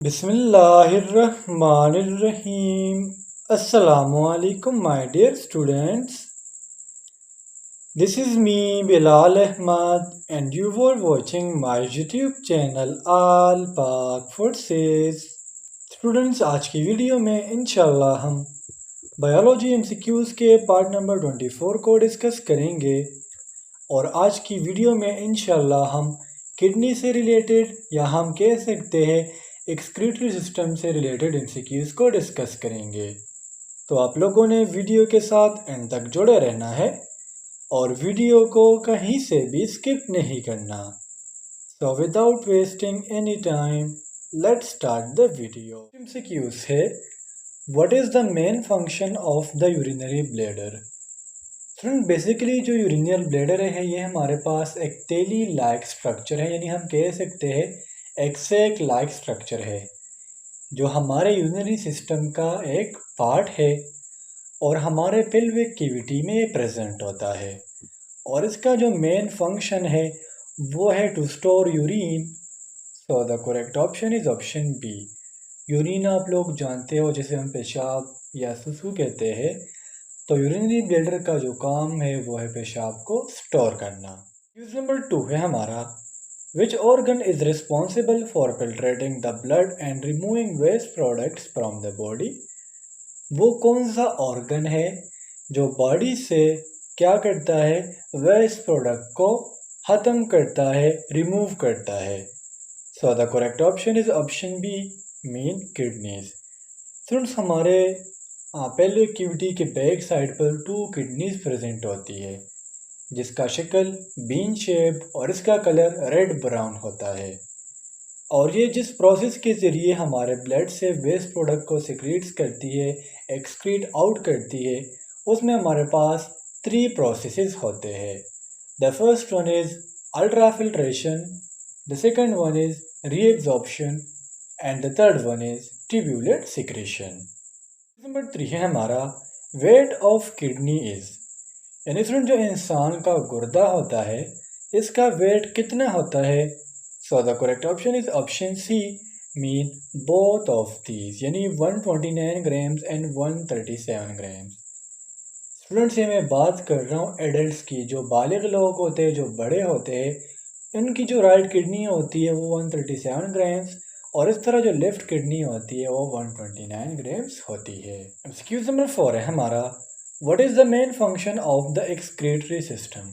Bismillahirrahmanirrahim. Assalamu alaikum, my dear students. This is me, Bilal Ahmad, and you were watching my YouTube channel Al Pak Forces. Students, आज की video में इंशाल्लाह हम biology MCQs के part number 24 को discuss करेंगे और आज की वीडियो में इंशाल्लाह हम किडनी से रिलेटेड या हम कह सकते हैं एक्सक्रीटरी सिस्टम से रिलेटेड एमसीक्यूज़ को डिस्कस करेंगे। तो आप लोगों ने वीडियो के साथ एंड तक जुड़े रहना है और वीडियो को कहीं से भी स्किप नहीं करना। So without wasting any time let's start the video. MCQs है, what is the main function of the urinary bladder. Friend, basically जो यूरिनरी ब्लैडर है ये हमारे पास एक तेली लाइक स्ट्रक्चर है, यानी हम कह सकते हैं एक्सेक लाइक स्ट्रक्चर है जो हमारे यूरिनरी सिस्टम का एक पार्ट है और हमारे पेल्विक कैविटी में प्रेजेंट होता है और इसका जो मेन फंक्शन है वो है to store urine. So the correct option is option B. Urine आप लोग जानते हो जिसे हम पेशाब या सुसु कहते हैं, तो यूरिनरी ब्लैडर का जो काम है वो है पेशाब को स्टोर करना। यूज नंबर 2 है हमारा, Which organ is responsible for filtrating the blood and removing waste products from the body? वो कौन सा ऑर्गन है जो बॉडी से क्या करता है, वेस्ट प्रोडक्ट को ख़त्म करता है, रिमूव करता है। So the correct option is option B, mean kidneys. Friends, हमारे पेल्विक कैविटी के बैक साइड पर 2 किडनीज प्रेजेंट होती है जिसका शक्ल बीन शेप और इसका कलर रेड ब्राउन होता है और ये जिस प्रोसेस के ज़रिए हमारे ब्लड से वेस्ट प्रोडक्ट को सिक्रीट्स करती है, एक्सक्रीट आउट करती है, उसमें हमारे पास 3 प्रोसेसेस होते हैं। The first one is ultra filtration, the second one is reabsorption and the third one is tubular secretion. Number 3 है हमारा, वेट ऑफ किडनी इज़, यानी फ्रेंड जो इंसान का गुर्दा होता है इसका वेट कितना होता है। So the correct option is option C, mean both of these, यानी 129 ग्राम्स एंड 137 ग्राम्स। स्टूडेंट्स, ये मैं बात कर रहा हूँ एडल्ट्स की, जो बालिग लोग होते हैं, जो बड़े होते हैं, इनकी जो राइट किडनी होती है वो 137 ग्राम्स और इस तरह जो लेफ्ट किडनी होती है वो 129 ग्राम्स होती है। एक्सक्यूज नंबर 4 है हमारा, What is the main function of the excretory system?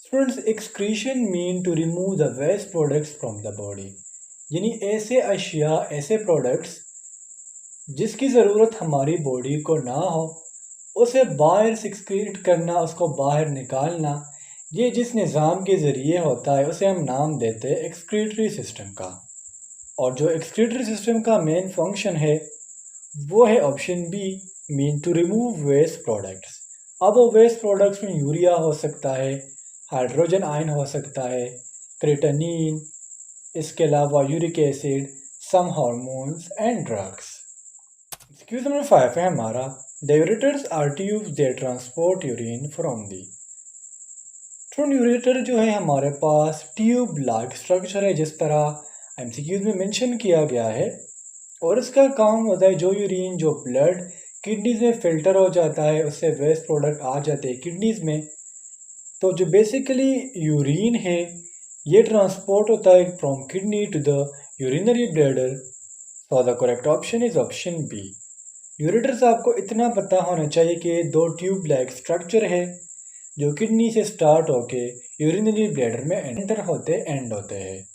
Students, excretion mean to remove the waste products from the body, यानी ऐसे अशिया, ऐसे प्रोडक्ट्स जिसकी ज़रूरत हमारी बॉडी को ना हो उसे बाहर एक्सक्रीट करना, उसको बाहर निकालना, ये जिस निज़ाम के ज़रिए होता है उसे हम नाम देते हैं एक्सक्रीटरी सिस्टम का। और जो एक्सक्रीटरी सिस्टम का मेन फंक्शन है वो है option B, mean to remove waste products. अब वो वेस्ट प्रोडक्ट्स में यूरिया हो सकता है, हाइड्रोजन आयन हो सकता है, क्रेटानिन, इसके अलावा uric acid, some hormones and drugs. एक्सक्यूज नंबर 5 है हमारा, the ureters are tubes they transport urine from the. Ureter जो है हमारे पास ट्यूब लाइक स्ट्रक्चर है जिस तरह एमसीक्यूज में मेंशन किया गया है और इसका काम होता है जो यूरिन, जो ब्लड किडनीज़ में फ़िल्टर हो जाता है, उससे वेस्ट प्रोडक्ट आ जाते हैं किडनीज़ में। तो जो बेसिकली यूरिन है ये ट्रांसपोर्ट होता है from kidney to the urinary bladder. So the correct option is option B. Ureters आपको इतना पता होना चाहिए कि 2 ट्यूब लाइक स्ट्रक्चर है जो किडनी से स्टार्ट होके यूरिनरी ब्लैडर में एंटर होते एंड होते हैं।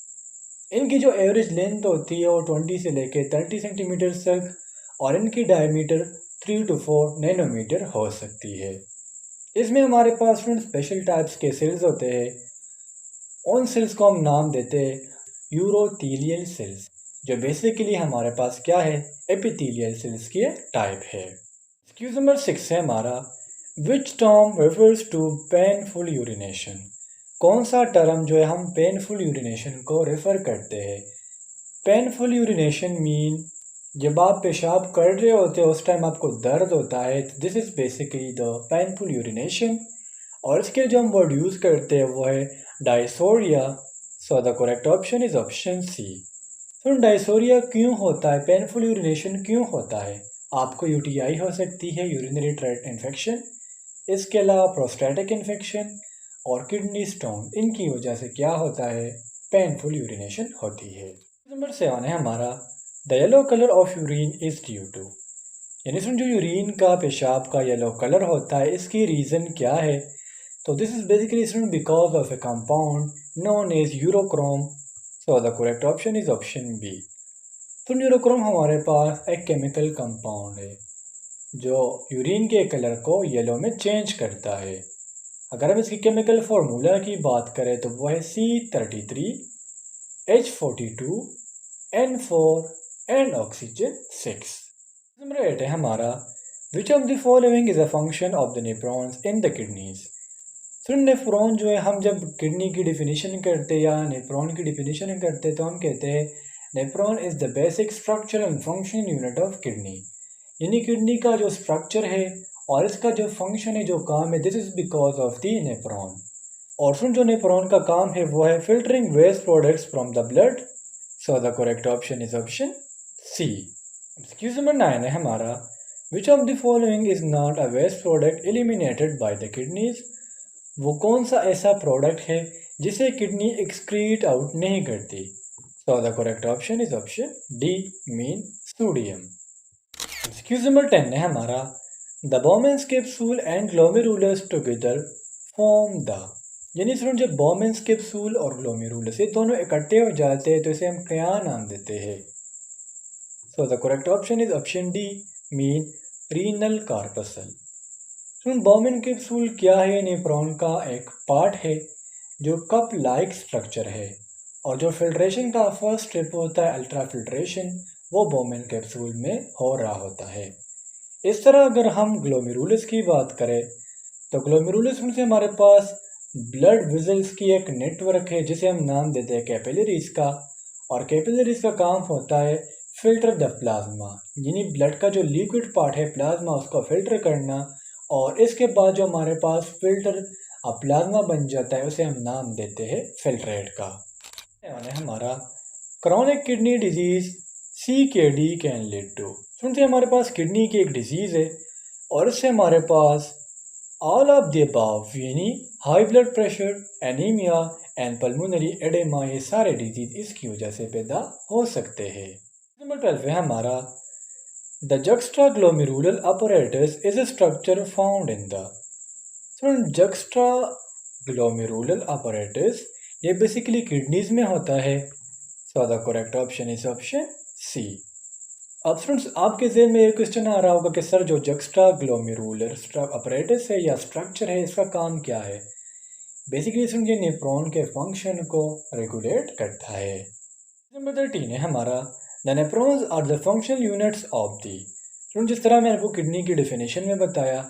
इनकी जो एवरेज लेंथ होती है वो 20 से लेके 30 सेंटीमीटर तक और इनकी डायमीटर 3 to 4 नैनोमीटर हो सकती है। इसमें हमारे पास स्पेशल टाइप्स के सेल्स होते हैं, उन सेल्स को हम नाम देते हैं यूरोथेलियल सेल्स, जो बेसिकली हमारे पास क्या है, एपिथेलियल सेल्स की टाइप है। एक्सक्यूज नंबर 6 है हमारा, which term refers to painful urination. कौन सा टर्म जो है हम पेनफुल यूरिनेशन को रेफ़र करते हैं। पेनफुल यूरिनेशन मीन जब आप पेशाब कर रहे होते हो उस टाइम आपको दर्द होता है, तो this is basically the painful urination. और इसके जो हम वर्ड यूज़ करते हैं वो है dysuria. So the correct option is option C. तो डायसोरिया क्यों होता है, पेनफुल यूरिनेशन क्यों होता है? आपको यूटीआई हो सकती है, यूरिनरी ट्रैक्ट इन्फेक्शन, इसके अलावा प्रोस्टेटिक इन्फेक्शन और किडनी स्टोन, इनकी वजह से क्या होता है, पेनफुल यूरिनेशन होती है। नंबर 7 है हमारा, the yellow colour of urine is due to, यानी सुन जो यूरिन का, पेशाब का येलो कलर होता है, इसकी रीज़न क्या है? तो दिस इज बेसिकली सुन because of a compound known as urochrome. So the correct option is option B. तो यूरोक्रोम हमारे पास एक केमिकल कंपाउंड है जो यूरिन के कलर को येलो में चेंज करता है। अगर हम इसकी केमिकल फार्मूला की बात करें तो वो है C33H42N4 एंड ऑक्सीजन 6। नंबर 8 है हमारा, which of the following is a function of the nephrons in the kidneys. तो नेफ्रॉन जो है, हम जब किडनी की डिफिनीशन करते या नेफ्रॉन की डिफिनीशन करते तो हम कहते हैं nephron is the basic structure and function unit of kidney, यानी किडनी का जो स्ट्रक्चर है और इसका जो फंक्शन है, जो काम है, this is because of the nephron. और सुन जो नेफ्रॉन का काम है वो है filtering waste products from the blood. So the correct option is option C. एक्सक्यूज नंबर 9 है हमारा, which of the following is not a waste product eliminated by the kidneys. वो कौन सा ऐसा प्रोडक्ट है जिसे किडनी एक्सक्रीट आउट नहीं करती? सो the correct option is option D, mean sodium. Excuse number 10 है हमारा, the बोमेंस capsule and glomerulus together form the, यानी सुनो जब बोमेंस कैप्सूल और ग्लोमेरुलस ये दोनों इकट्ठे हो जाते हैं तो इसे हम क्या नाम देते हैं? So the correct option is option D, mean renal corpuscle. सुन बोमेन कैप्सूल क्या है? नेफ्रॉन का एक पार्ट है जो कप लाइक स्ट्रक्चर है, और जो फिल्ट्रेशन का फर्स्ट स्टेप होता है अल्ट्रा फिल्ट्रेशन, वो बोमेन कैप्सूल में हो रहा होता है। इस तरह अगर हम ग्लोमेरुलस की बात करें तो ग्लोमेरुलस में से हमारे पास ब्लड विजल्स की एक नेटवर्क है जिसे हम नाम देते हैं कैपिलरीज का, और कैपिलरीज का काम होता है फिल्टर द प्लाज्मा, यानी ब्लड का जो लिक्विड पार्ट है प्लाज्मा उसको फिल्टर करना, और इसके बाद जो हमारे पास फिल्टर प्लाज्मा बन जाता है उसे हम नाम देते हैं फिल्ट्रेट का। हमारा chronic kidney disease CKD can lead to, सुनते हमारे पास किडनी की एक डिजीज़ है और इससे हमारे पास ऑल ऑफ द अबव, यानी high blood pressure, anaemia and pulmonary oedema, ये सारे डिजीज इसकी वजह से पैदा हो सकते हैं। नंबर 12 है हमारा, the juxtaglomerular apparatus is a structure found in the, so juxtaglomerular apparatus ये बेसिकली किडनीज में होता है। So the correct option is option C. अब स्टूडेंट्स आपके ज़हन में ये क्वेश्चन आ रहा होगा कि सर जो juxtaglomerular apparatus है या स्ट्रक्चर है इसका काम क्या है? बेसिकली सुन ये नेफ्रॉन के फंक्शन को रेगुलेट करता है। नंबर 13 है हमारा, the nephrons are the functional units of the. जिस तरह मैंने आपको किडनी की डेफिनेशन में बताया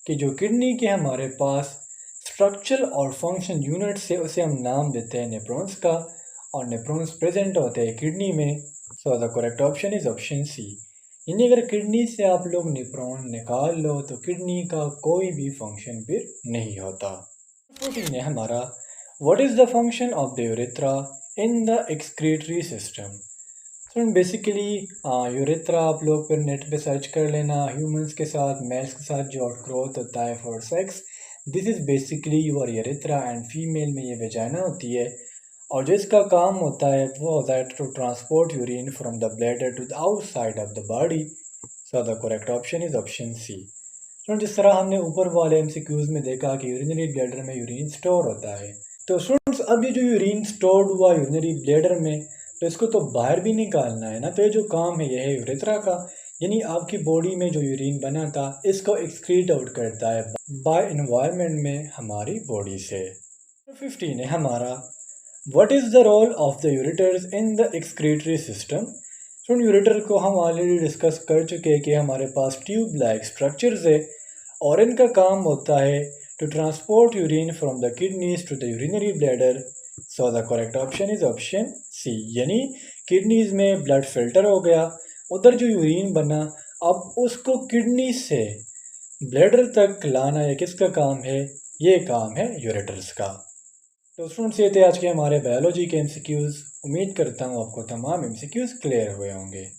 कि जो किडनी के हमारे पास स्ट्रक्चरल और फंक्शन यूनिट्स है उसे हम नाम देते हैं नेफ्रॉन्स का, और नेफ्रॉन्स प्रेजेंट होते हैं किडनी में। So the correct option is option C, यानी अगर किडनी से आप लोग नेफ्रॉन निकाल लो तो किडनी का कोई भी फंक्शन फिर नहीं होता। 14 है हमारा, what is the function of the urethra in the excretory system. तो बेसिकली यूरेथ्रा आप लोग फिर नेट पे सर्च कर लेना, ह्यूमंस के साथ, मेल्स के साथ जो ग्रोथ होता है for sex, this is basically your urethra, and female में ये वेजाइना होती है, और जो इसका काम होता है वो होता है to transport urine from the bladder to the outside of the body. So the correct option is option C. तो जिस तरह हमने ऊपर वाले MCQs में देखा कि यूरिनरी ब्लैडर में यूरिन स्टोर होता है, तो स्टूडेंट्स अब ये जो यूरिन स्टोर्ड हुआ यूरिनरी ब्लैडर में, तो इसको तो बाहर भी निकालना है ना, तो ये जो काम है यह है यूरेथ्रा का, यानी आपकी बॉडी में जो यूरिन बना था इसको एक्सक्रीट आउट करता है बाय एनवायरनमेंट में हमारी बॉडी से। 15 है हमारा, what is the role of the ureters in the excretory system. सुन यूरेटर को हम ऑलरेडी डिस्कस कर चुके हैं कि हमारे पास ट्यूब लाइक स्ट्रक्चर्स है और इनका काम होता है to transport urine from the kidneys to the urinary bladder. So the correct option is option C, यानी किडनीज में ब्लड फिल्टर हो गया, उधर जो यूरिन बना अब उसको किडनी से ब्लैडर तक लाना, ये किसका काम है? ये काम है यूरेटर्स का। तो स्टूडेंट्स ये थे आज के हमारे बायोलॉजी के MCQs। उम्मीद करता हूँ आपको तमाम MCQs क्लियर हुए होंगे।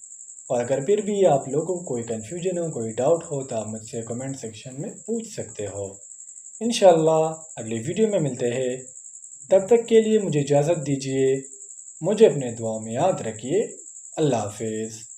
और अगर फिर भी आप लोगों को कोई कन्फ्यूजन हो, कोई डाउट हो तो आप मुझसे कमेंट सेक्शन में पूछ सकते हो। इंशाल्लाह अगली वीडियो में मिलते हैं। तब तक के लिए मुझे इजाज़त दीजिए। मुझे अपने दुआओं में याद रखिए। अल्लाह हाफिज़।